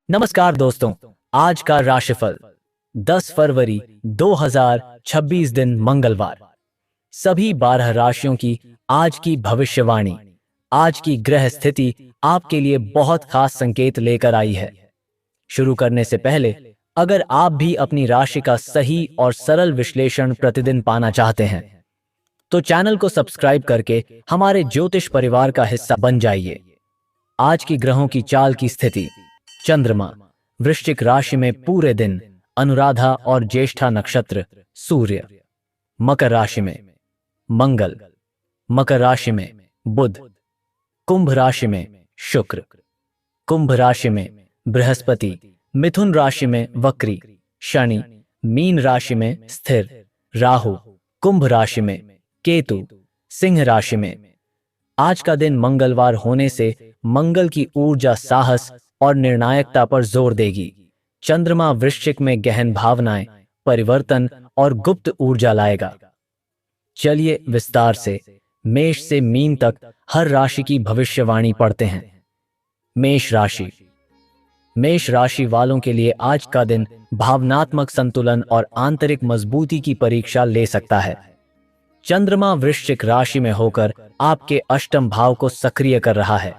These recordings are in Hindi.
नमस्कार दोस्तों। आज का राशिफल 10 फरवरी 2026 दिन मंगलवार। सभी 12 राशियों की आज की भविष्यवाणी। आज की ग्रह स्थिति आपके लिए बहुत खास संकेत लेकर आई है। शुरू करने से पहले, अगर आप भी अपनी राशि का सही और सरल विश्लेषण प्रतिदिन पाना चाहते हैं, तो चैनल को सब्सक्राइब करके हमारे ज्योतिष परिवार का हिस्सा बन जाइए। आज की ग्रहों की चाल की स्थिति। चंद्रमा वृश्चिक राशि में पूरे दिन, अनुराधा और ज्येष्ठा नक्षत्र। सूर्य मकर राशि में, मंगल मकर राशि में, बुध कुंभ राशि में, शुक्र कुंभ राशि में, बृहस्पति मिथुन राशि में वक्री, शनि मीन राशि में स्थिर, राहु कुंभ राशि में, केतु सिंह राशि में। आज का दिन मंगलवार होने से मंगल की ऊर्जा साहस और निर्णायकता पर जोर देगी। चंद्रमा वृश्चिक में गहन भावनाएं, परिवर्तन और गुप्त ऊर्जा लाएगा। चलिए विस्तार से मेष से मीन तक हर राशि की भविष्यवाणी पढ़ते हैं। मेष राशि। मेष राशि वालों के लिए आज का दिन भावनात्मक संतुलन और आंतरिक मजबूती की परीक्षा ले सकता है। चंद्रमा वृश्चिक राशि में होकर आपके अष्टम भाव को सक्रिय कर रहा है,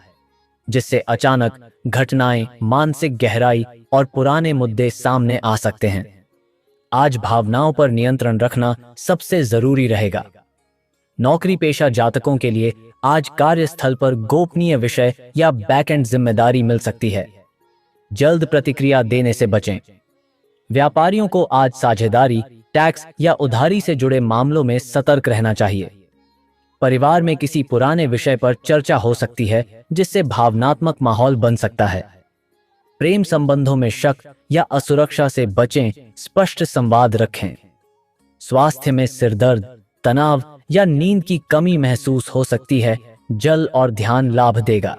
जिससे अचानक घटनाएं, मानसिक गहराई और पुराने मुद्दे सामने आ सकते हैं। आज भावनाओं पर नियंत्रण रखना सबसे जरूरी रहेगा। नौकरी पेशा जातकों के लिए आज कार्यस्थल पर गोपनीय विषय या बैकएंड जिम्मेदारी मिल सकती है। जल्द प्रतिक्रिया देने से बचें। व्यापारियों को आज साझेदारी, टैक्स या उधारी से जुड़े मामलों में सतर्क रहना चाहिए। परिवार में किसी पुराने विषय पर चर्चा हो सकती है, जिससे भावनात्मक माहौल बन सकता है। प्रेम संबंधों में शक या असुरक्षा से बचें, स्पष्ट संवाद रखें। स्वास्थ्य में सिरदर्द, तनाव या नींद की कमी महसूस हो सकती है। जल और ध्यान लाभ देगा।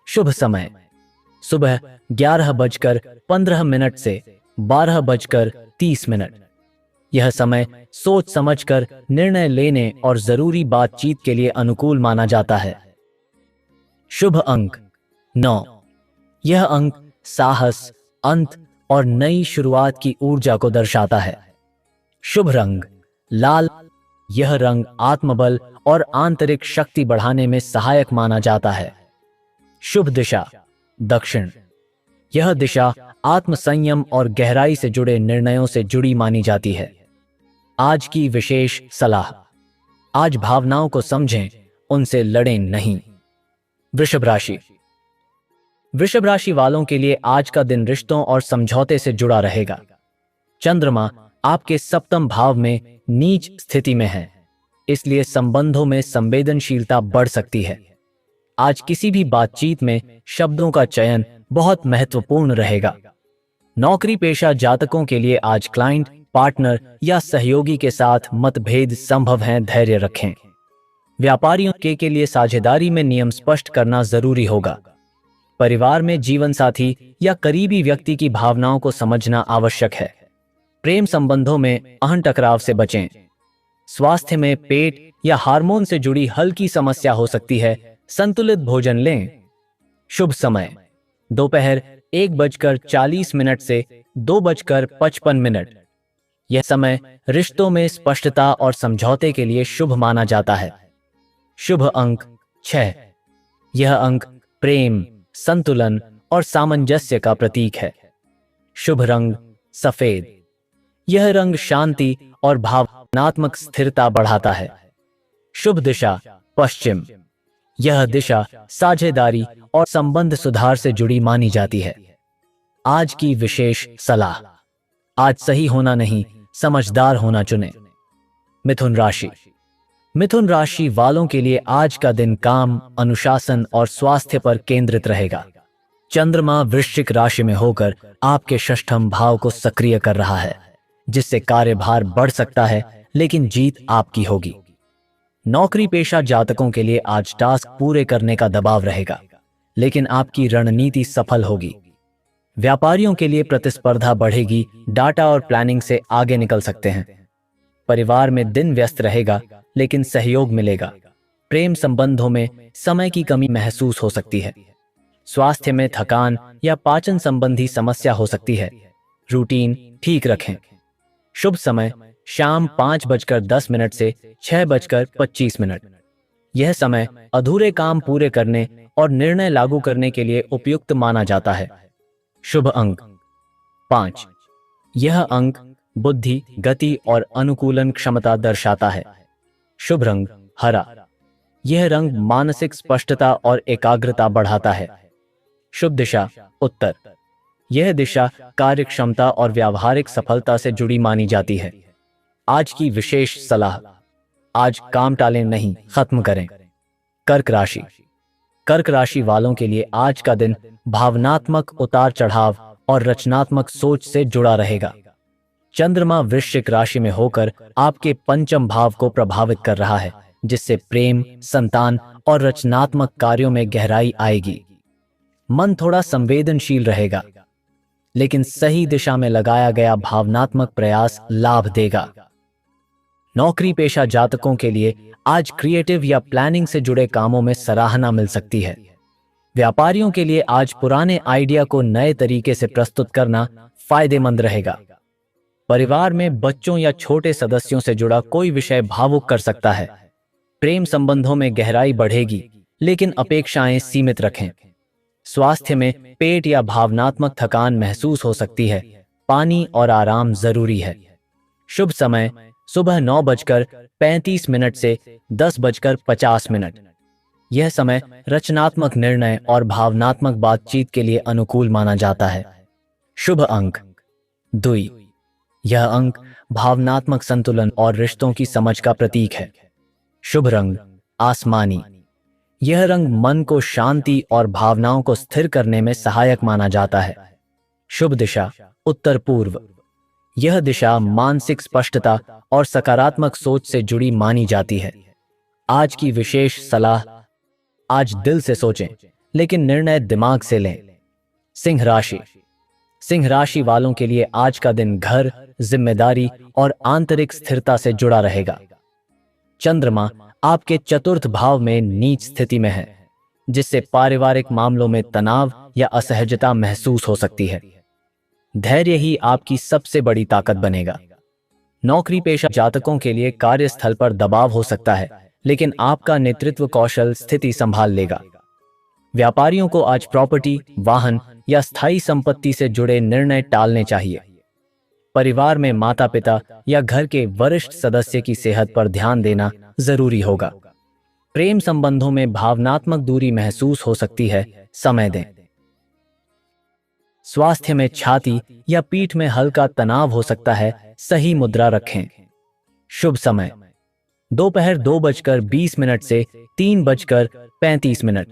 शुभ समय सुबह 11:15 से 12:30। यह समय सोच समझकर निर्णय लेने और जरूरी बातचीत के लिए अनुकूल माना जाता है। शुभ अंक 9। यह अंक साहस, अंत और नई शुरुआत की ऊर्जा को दर्शाता है। शुभ रंग लाल। यह रंग आत्मबल और आंतरिक शक्ति बढ़ाने में सहायक माना जाता है। शुभ दिशा दक्षिण। यह दिशा आत्मसंयम और गहराई से जुड़े निर्णयों से जुड़ी मानी जाती है। आज की विशेष सलाह। आज भावनाओं को समझें, उनसे लड़ें नहीं। वृषभ राशि। वृषभ राशि वालों के लिए आज का दिन रिश्तों और समझौते से जुड़ा रहेगा। चंद्रमा आपके सप्तम भाव में नीच स्थिति में है, इसलिए संबंधों में संवेदनशीलता बढ़ सकती है। आज किसी भी बातचीत में शब्दों का चयन बहुत महत्वपूर्ण रहेगा। नौकरी पेशा जातकों के लिए आज क्लाइंट, पार्टनर या सहयोगी के साथ मतभेद संभव हैं। धैर्य रखें। व्यापारियों के लिए साझेदारी में नियम स्पष्ट करना जरूरी होगा। परिवार में जीवन साथी या करीबी व्यक्ति की भावनाओं को समझना आवश्यक है। प्रेम संबंधों में अहम टकराव से बचें। स्वास्थ्य में पेट या हार्मोन से जुड़ी हल्की समस्या हो सकती है। संतुलित भोजन लें। शुभ समय दोपहर 1:40 से 2:55। यह समय रिश्तों में स्पष्टता और समझौते के लिए शुभ माना जाता है। शुभ अंक 6। यह अंक प्रेम, संतुलन और सामंजस्य का प्रतीक है। शुभ रंग सफेद। यह रंग शांति और भावनात्मक स्थिरता बढ़ाता है। शुभ दिशा पश्चिम। यह दिशा साझेदारी और संबंध सुधार से जुड़ी मानी जाती है। आज की विशेष सलाह। आज सही होना नहीं, समझदार होना चुनें। मिथुन राशि। मिथुन राशि वालों के लिए आज का दिन काम, अनुशासन और स्वास्थ्य पर केंद्रित रहेगा। चंद्रमा वृश्चिक राशि में होकर आपके षष्ठम भाव को सक्रिय कर रहा है, जिससे कार्यभार बढ़ सकता है, लेकिन जीत आपकी होगी। नौकरी पेशा जातकों के लिए आज टास्क पूरे करने का दबाव रहेगा, लेकिन आपकी रणनीति सफल होगी। व्यापारियों के लिए प्रतिस्पर्धा बढ़ेगी। डाटा और प्लानिंग से आगे निकल सकते हैं। परिवार में दिन व्यस्त रहेगा, लेकिन सहयोग मिलेगा। प्रेम संबंधों में समय की कमी महसूस हो सकती है। स्वास्थ्य में थकान या पाचन संबंधी समस्या हो सकती है। रूटीन ठीक रखें। शुभ समय शाम 5:10 से 6:25। यह समय अधूरे काम पूरे करने और निर्णय लागू करने के लिए उपयुक्त माना जाता है। शुभ अंक 5। यह अंक बुद्धि, गति और अनुकूलन क्षमता दर्शाता है। शुभ रंग हरा। यह रंग मानसिक स्पष्टता और एकाग्रता बढ़ाता है। शुभ दिशा उत्तर। यह दिशा कार्यक्षमता और व्यावहारिक सफलता से जुड़ी मानी जाती है। आज की विशेष सलाह, आज काम टालें नहीं, खत्म करें। कर्क राशि। कर्क राशि वालों के लिए आज का दिन भावनात्मक उतार चढ़ाव और रचनात्मक सोच से जुड़ा रहेगा। चंद्रमा वृश्चिक राशि में होकर आपके पंचम भाव को प्रभावित कर रहा है, जिससे प्रेम, संतान और रचनात्मक कार्यों में गहराई आएगी। मन थोड़ा संवेदनशील रहेगा, लेकिन सही दिशा में लगाया गया भावनात्मक प्रयास लाभ देगा। नौकरी पेशा जातकों के लिए आज क्रिएटिव या प्लानिंग से जुड़े कामों में सराहना मिल सकती है। व्यापारियों के लिए आज पुराने आइडिया को नए तरीके से प्रस्तुत करना फायदेमंद रहेगा। परिवार में बच्चों या छोटे सदस्यों से जुड़ा कोई विषय भावुक कर सकता है। प्रेम संबंधों में गहराई बढ़ेगी, लेकिन अपेक्षाएं सीमित रखें। स्वास्थ्य में पेट या भावनात्मक थकान महसूस हो सकती है। पानी और आराम जरूरी है। शुभ समय सुबह 9:35 से 10:50। यह समय रचनात्मक निर्णय और भावनात्मक बातचीत के लिए अनुकूल माना जाता है। शुभ अंक 2। यह अंक भावनात्मक संतुलन और रिश्तों की समझ का प्रतीक है। शुभ रंग आसमानी। यह रंग मन को शांति और भावनाओं को स्थिर करने में सहायक माना जाता है। शुभ दिशा उत्तर पूर्व। यह दिशा मानसिक स्पष्टता और सकारात्मक सोच से जुड़ी मानी जाती है। आज की विशेष सलाह, आज दिल से सोचें, लेकिन निर्णय दिमाग से लें। सिंह राशि। सिंह राशि वालों के लिए आज का दिन घर, जिम्मेदारी और आंतरिक स्थिरता से जुड़ा रहेगा। चंद्रमा आपके चतुर्थ भाव में नीच स्थिति में है, जिससे पारिवारिक मामलों में तनाव या असहजता महसूस हो सकती है। धैर्य ही आपकी सबसे बड़ी ताकत बनेगा। नौकरी पेशा जातकों के लिए कार्यस्थल पर दबाव हो सकता है, लेकिन आपका नेतृत्व कौशल स्थिति संभाल लेगा। व्यापारियों को आज प्रॉपर्टी, वाहन या स्थायी संपत्ति से जुड़े निर्णय टालने चाहिए। परिवार में माता पिता या घर के वरिष्ठ सदस्य की सेहत पर ध्यान देना जरूरी होगा। प्रेम संबंधों में भावनात्मक दूरी महसूस हो सकती है, समय दें। स्वास्थ्य में छाती या पीठ में हल्का तनाव हो सकता है, सही मुद्रा रखें। शुभ समय दोपहर 2:20 से 3:35।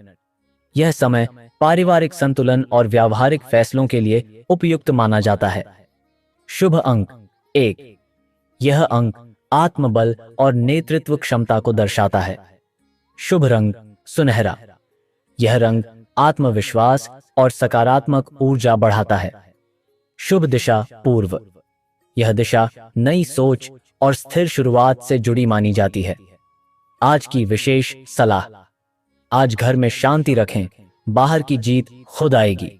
यह समय पारिवारिक संतुलन और व्यावहारिक फैसलों के लिए उपयुक्त माना जाता है। शुभ अंक 1। यह अंक आत्मबल और नेतृत्व क्षमता को दर्शाता है। शुभ रंग सुनहरा। यह रंग आत्मविश्वास और सकारात्मक ऊर्जा बढ़ाता है। शुभ दिशा पूर्व। यह दिशा नई सोच और स्थिर शुरुआत से जुड़ी मानी जाती है। आज की विशेष सलाह, आज घर में शांति रखें, बाहर की जीत खुद आएगी।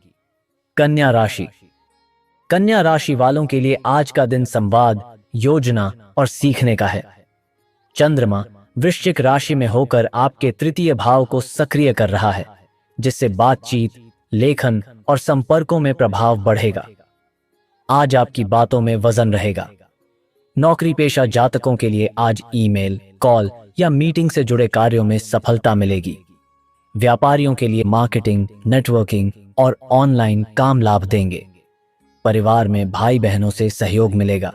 कन्या राशि। कन्या राशि वालों के लिए आज का दिन संवाद, योजना और सीखने का है। चंद्रमा वृश्चिक राशि में होकर आपके तृतीय भाव को सक्रिय कर रहा है, जिससे बातचीत, लेखन और संपर्कों में प्रभाव बढ़ेगा। आज आपकी बातों में वजन रहेगा। नौकरी पेशा जातकों के लिए आज ईमेल, कॉल या मीटिंग से जुड़े कार्यों में सफलता मिलेगी। व्यापारियों के लिए मार्केटिंग, नेटवर्किंग और ऑनलाइन काम लाभ देंगे। परिवार में भाई बहनों से सहयोग मिलेगा।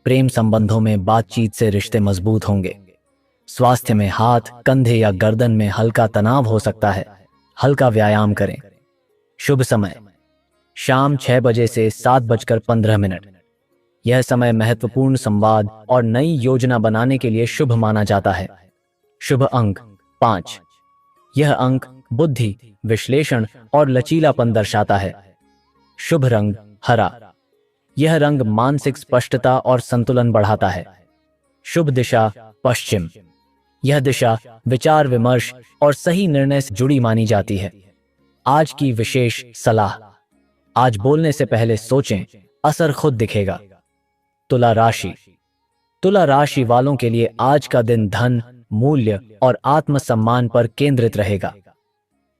प्रेम संबंधों में बातचीत से रिश्ते मजबूत होंगे। स्वास्थ्य में हाथ, कंधे या गर्दन में हल्का तनाव हो सकता है, हल्का व्यायाम करें। शुभ समय शाम 6 बजे से 7:15। यह समय महत्वपूर्ण संवाद और नई योजना बनाने के लिए शुभ माना जाता है। शुभ अंक 5। यह अंक बुद्धि, विश्लेषण और लचीलापन दर्शाता है। शुभ रंग हरा। यह रंग मानसिक स्पष्टता और संतुलन बढ़ाता है। शुभ दिशा पश्चिम। यह दिशा विचार विमर्श और सही निर्णय से जुड़ी मानी जाती है। आज की विशेष सलाह। आज बोलने से पहले सोचें, असर खुद दिखेगा। तुला राशि। तुला राशि वालों के लिए आज का दिन धन, मूल्य और आत्मसम्मान पर केंद्रित रहेगा।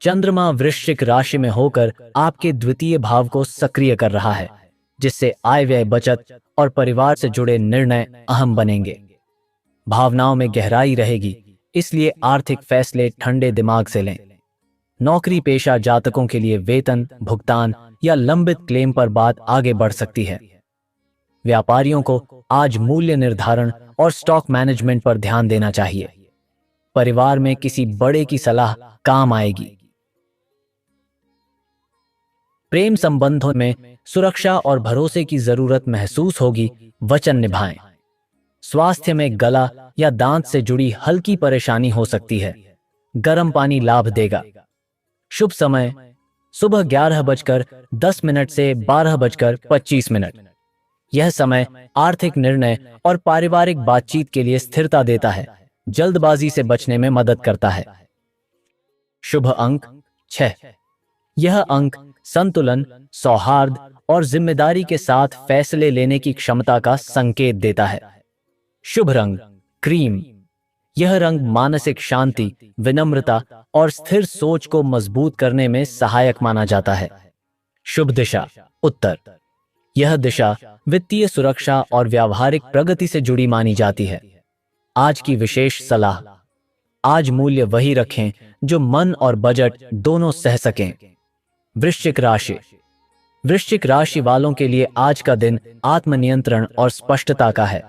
चंद्रमा वृश्चिक राशि में होकर आपके द्वितीय भाव को सक्रिय कर रहा है, जिससे आय व्यय, बचत और परिवार से जुड़े निर्णय अहम बनेंगे। भावनाओं में गहराई रहेगी, इसलिए आर्थिक फैसले ठंडे दिमाग से लें। नौकरी पेशा जातकों के लिए वेतन, भुगतान या लंबित क्लेम पर बात आगे बढ़ सकती है। व्यापारियों को आज मूल्य निर्धारण और स्टॉक मैनेजमेंट पर ध्यान देना चाहिए। परिवार में किसी बड़े की सलाह काम आएगी। प्रेम संबंधों में सुरक्षा और भरोसे की जरूरत महसूस होगी, वचन निभाएं। स्वास्थ्य में गला या दांत से जुड़ी हल्की परेशानी हो सकती है। गर्म पानी लाभ देगा। शुभ समय सुबह 11:10 से 12:25। यह समय आर्थिक निर्णय और पारिवारिक बातचीत के लिए स्थिरता देता है, जल्दबाजी से बचने में मदद करता है। शुभ अंक 6। यह अंक संतुलन, सौहार्द और जिम्मेदारी के साथ फैसले लेने की क्षमता का संकेत देता है। शुभ रंग क्रीम। यह रंग मानसिक शांति, विनम्रता और स्थिर सोच को मजबूत करने में सहायक माना जाता है। शुभ दिशा उत्तर। यह दिशा वित्तीय सुरक्षा और व्यावहारिक प्रगति से जुड़ी मानी जाती है। आज की विशेष सलाह। आज मूल्य वही रखें जो मन और बजट दोनों सह सकें। वृश्चिक राशि। वृश्चिक राशि वालों के लिए आज का दिन आत्मनियंत्रण और स्पष्टता का है।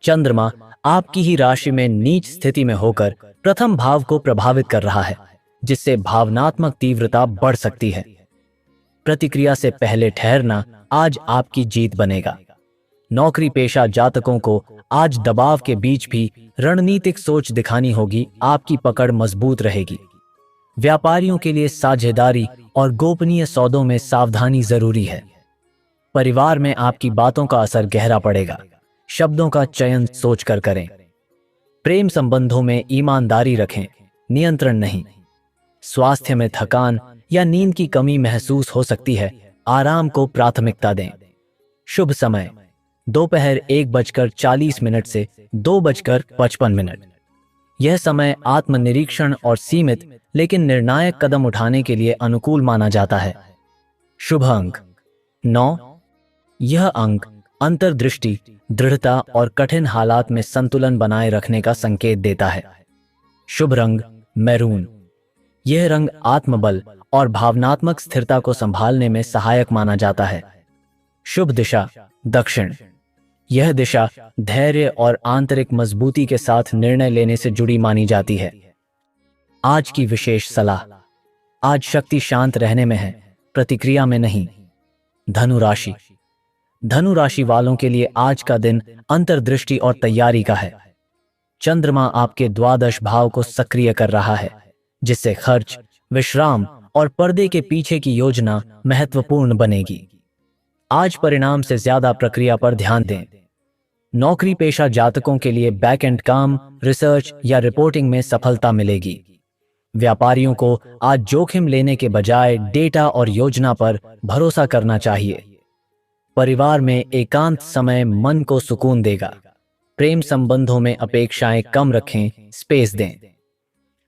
चंद्रमा आपकी ही राशि में नीच स्थिति में होकर प्रथम भाव को प्रभावित कर रहा है, जिससे भावनात्मक तीव्रता बढ़ सकती है। प्रतिक्रिया से पहले ठहरना आज आपकी जीत बनेगा। नौकरी पेशा जातकों को आज दबाव के बीच भी रणनीतिक सोच दिखानी होगी, आपकी पकड़ मजबूत रहेगी। व्यापारियों के लिए साझेदारी और गोपनीय सौदों में सावधानी जरूरी है। परिवार में आपकी बातों का असर गहरा पड़ेगा। शब्दों का चयन सोचकर करें। प्रेम संबंधों में ईमानदारी रखें, नियंत्रण नहीं। स्वास्थ्य में थकान या नींद की कमी महसूस हो सकती है, आराम को प्राथमिकता दें। शुभ समय दोपहर 1:40 से 2:55। यह समय आत्मनिरीक्षण और सीमित लेकिन निर्णायक कदम उठाने के लिए अनुकूल माना जाता है। शुभ अंक 9। यह अंक अंतर्दृष्टि, दृढ़ता और कठिन हालात में संतुलन बनाए रखने का संकेत देता है। शुभ रंग मैरून। यह रंग आत्मबल और भावनात्मक स्थिरता को संभालने में सहायक माना जाता है। शुभ दिशा दक्षिण। यह दिशा धैर्य और आंतरिक मजबूती के साथ निर्णय लेने से जुड़ी मानी जाती है। आज की विशेष सलाह। आज शक्ति शांत रहने में है, प्रतिक्रिया में नहीं। धनु राशि। धनु राशि वालों के लिए आज का दिन अंतर्दृष्टि और तैयारी का है। चंद्रमा आपके द्वादश भाव को सक्रिय कर रहा है, जिससे खर्च, विश्राम और पर्दे के पीछे की योजना महत्वपूर्ण बनेगी। आज परिणाम से ज्यादा प्रक्रिया पर ध्यान दें। नौकरी पेशा जातकों के लिए बैक एंड काम, रिसर्च या रिपोर्टिंग में सफलता मिलेगी। व्यापारियों को आज जोखिम लेने के बजाय डेटा और योजना पर भरोसा करना चाहिए। परिवार में एकांत समय मन को सुकून देगा। प्रेम संबंधों में अपेक्षाएं कम रखें, स्पेस दें।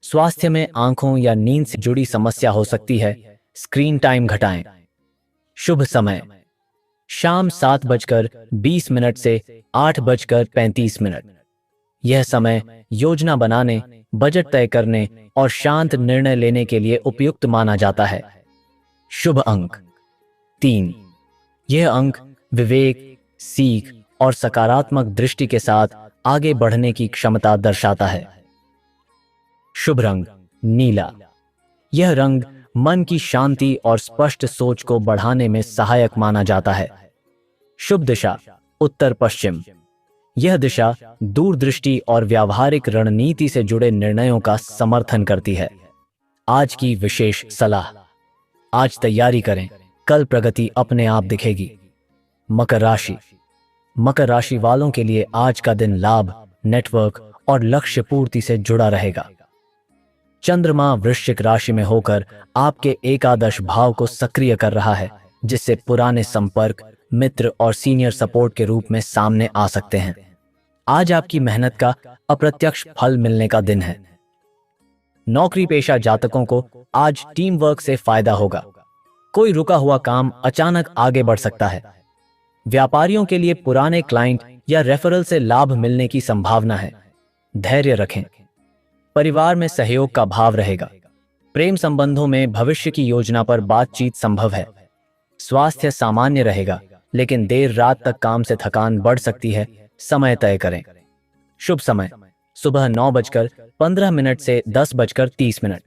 स्वास्थ्य में आंखों या नींद से जुड़ी समस्या हो सकती है, स्क्रीन टाइम घटाएं। शुभ समय शाम 7:20 से 8:35। यह समय योजना बनाने, बजट तय करने और शांत निर्णय लेने के लिए उपयुक्त माना जाता है। शुभ अंक 3। यह अंक विवेक, सीख और सकारात्मक दृष्टि के साथ आगे बढ़ने की क्षमता दर्शाता है। शुभ रंग नीला। यह रंग मन की शांति और स्पष्ट सोच को बढ़ाने में सहायक माना जाता है। शुभ दिशा उत्तर पश्चिम। यह दिशा दूरदृष्टि और व्यावहारिक रणनीति से जुड़े निर्णयों का समर्थन करती है। आज की विशेष सलाह। आज तैयारी करें, कल प्रगति अपने आप दिखेगी। मकर राशि। मकर राशि वालों के लिए आज का दिन लाभ, नेटवर्क और लक्ष्य पूर्ति से जुड़ा रहेगा। चंद्रमा वृश्चिक राशि में होकर आपके एकादश भाव को सक्रिय कर रहा है, जिससे पुराने संपर्क, मित्र और सीनियर सपोर्ट के रूप में सामने आ सकते हैं। आज आपकी मेहनत का अप्रत्यक्ष फल मिलने का दिन है। नौकरी पेशा जातकों को आज टीम वर्क से फायदा होगा। कोई रुका हुआ काम अचानक आगे बढ़ सकता है। व्यापारियों के लिए पुराने क्लाइंट या रेफरल से लाभ मिलने की संभावना है। धैर्य रखें। परिवार में सहयोग का भाव रहेगा। प्रेम संबंधों में भविष्य की योजना पर बातचीत संभव है। स्वास्थ्य सामान्य रहेगा, लेकिन देर रात तक काम से थकान बढ़ सकती है। समय तय करें। शुभ समय सुबह 9:15 से 10:30।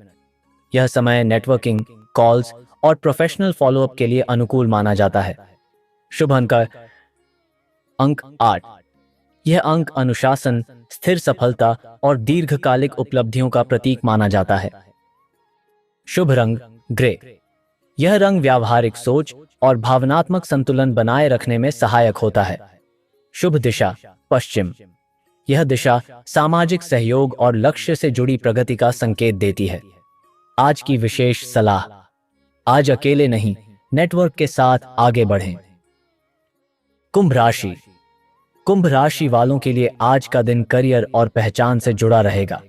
यह समय नेटवर्किंग, कॉल्स और प्रोफेशनल फॉलोअप के लिए अनुकूल माना जाता है। शुभ अंक 8। यह अंक अनुशासन, स्थिर सफलता और दीर्घकालिक उपलब्धियों का प्रतीक माना जाता है। शुभ रंग ग्रे। यह रंग व्यावहारिक सोच और भावनात्मक संतुलन बनाए रखने में सहायक होता है। शुभ दिशा पश्चिम। यह दिशा सामाजिक सहयोग और लक्ष्य से जुड़ी प्रगति का संकेत देती है। आज की विशेष सलाह, आज अकेले नहीं, नेटवर्क के साथ आगे बढ़ें। कुंभ राशि। कुंभ राशि वालों के लिए आज का दिन करियर और पहचान से जुड़ा रहेगा।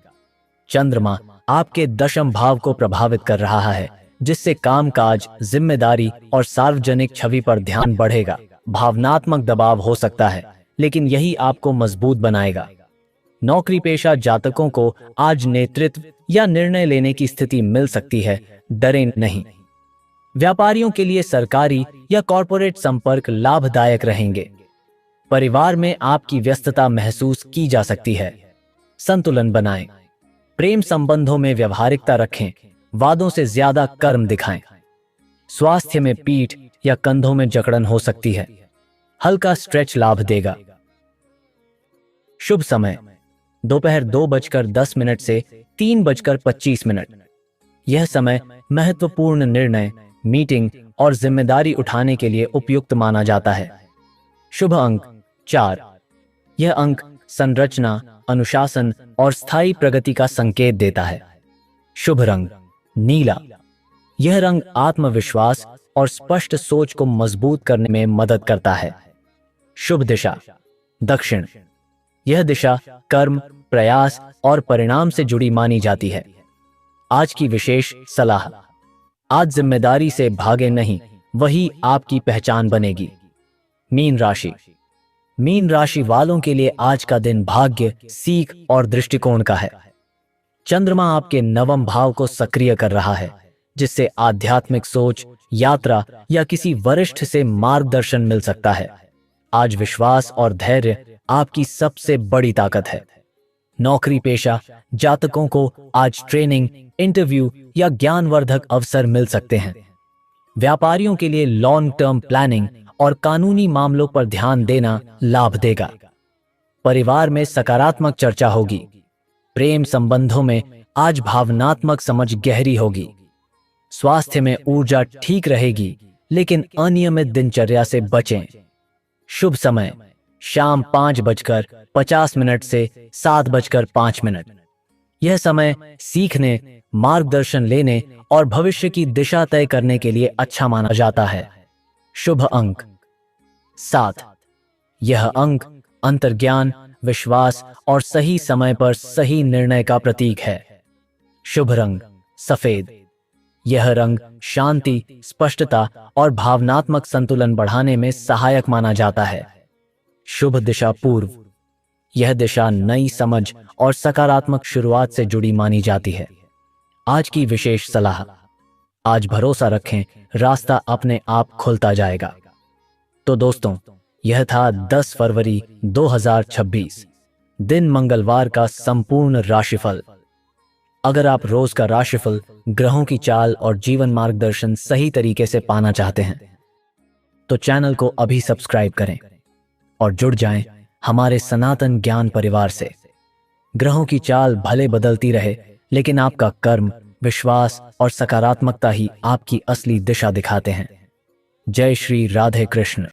चंद्रमा आपके दशम भाव को प्रभावित कर रहा है, जिससे कामकाज, जिम्मेदारी और सार्वजनिक छवि पर ध्यान बढ़ेगा। भावनात्मक दबाव हो सकता है, लेकिन यही आपको मजबूत बनाएगा। नौकरी पेशा जातकों को आज नेतृत्व या निर्णय लेने की स्थिति मिल सकती है। डरें नहीं। व्यापारियों के लिए सरकारी या कॉरपोरेट संपर्क लाभदायक रहेंगे। परिवार में आपकी व्यस्तता महसूस की जा सकती है। संतुलन बनाएं। प्रेम संबंधों में व्यवहारिकता रखें। वादों से ज्यादा कर्म दिखाएं। स्वास्थ्य में पीठ या कंधों में जकड़न हो सकती है। हल्का स्ट्रेच लाभ देगा। शुभ समय दोपहर 2:10 से 3:25। यह समय महत्वपूर्ण निर्णय, मीटिंग और जिम्मेदारी उठाने के लिए उपयुक्त माना जाता है। शुभ अंक 4। यह अंक संरचना, अनुशासन और स्थायी प्रगति का संकेत देता है। शुभ रंग नीला। यह रंग आत्मविश्वास और स्पष्ट सोच को मजबूत करने में मदद करता है। शुभ दिशा दक्षिण। यह दिशा कर्म, प्रयास और परिणाम से जुड़ी मानी जाती है। आज की विशेष सलाह, आज जिम्मेदारी से भागे नहीं, वही आपकी पहचान बनेगी। मीन राशि। मीन राशि वालों के लिए आज का दिन भाग्य, सीख और दृष्टिकोण का है। चंद्रमा आपके नवम भाव को सक्रिय कर रहा है, जिससे आध्यात्मिक सोच, यात्रा या किसी वरिष्ठ से मार्गदर्शन मिल सकता है। आज विश्वास और धैर्य आपकी सबसे बड़ी ताकत है। नौकरी पेशा जातकों को आज ट्रेनिंग, इंटरव्यू या ज्ञानवर्धक अवसर मिल सकते हैं। व्यापारियों के लिए लॉन्ग टर्म प्लानिंग और कानूनी मामलों पर ध्यान देना लाभ देगा। परिवार में सकारात्मक चर्चा होगी। प्रेम संबंधों में आज भावनात्मक समझ गहरी होगी। स्वास्थ्य में ऊर्जा ठीक रहेगी, लेकिन अनियमित दिनचर्या से बचें। शुभ समय शाम 5:50 से 7:05। यह समय सीखने, मार्गदर्शन लेने और भविष्य की दिशा तय करने के लिए अच्छा माना जाता है। शुभ अंक 7। यह अंक अंतर्ज्ञान, विश्वास और सही समय पर सही निर्णय का प्रतीक है। शुभ रंग सफेद। यह रंग शांति, स्पष्टता और भावनात्मक संतुलन बढ़ाने में सहायक माना जाता है। शुभ दिशा पूर्व। यह दिशा नई समझ और सकारात्मक शुरुआत से जुड़ी मानी जाती है। आज की विशेष सलाह, आज भरोसा रखें, रास्ता अपने आप खुलता जाएगा। तो दोस्तों, यह था 10 फरवरी 2026 दिन मंगलवार का संपूर्ण राशिफल। अगर आप रोज का राशिफल, ग्रहों की चाल और जीवन मार्गदर्शन सही तरीके से पाना चाहते हैं, तो चैनल को अभी सब्सक्राइब करें और जुड़ जाएं हमारे सनातन ज्ञान परिवार से। ग्रहों की चाल भले बदलती रहे, लेकिन आपका कर्म, विश्वास और सकारात्मकता ही आपकी असली दिशा दिखाते हैं। जय श्री राधे कृष्ण।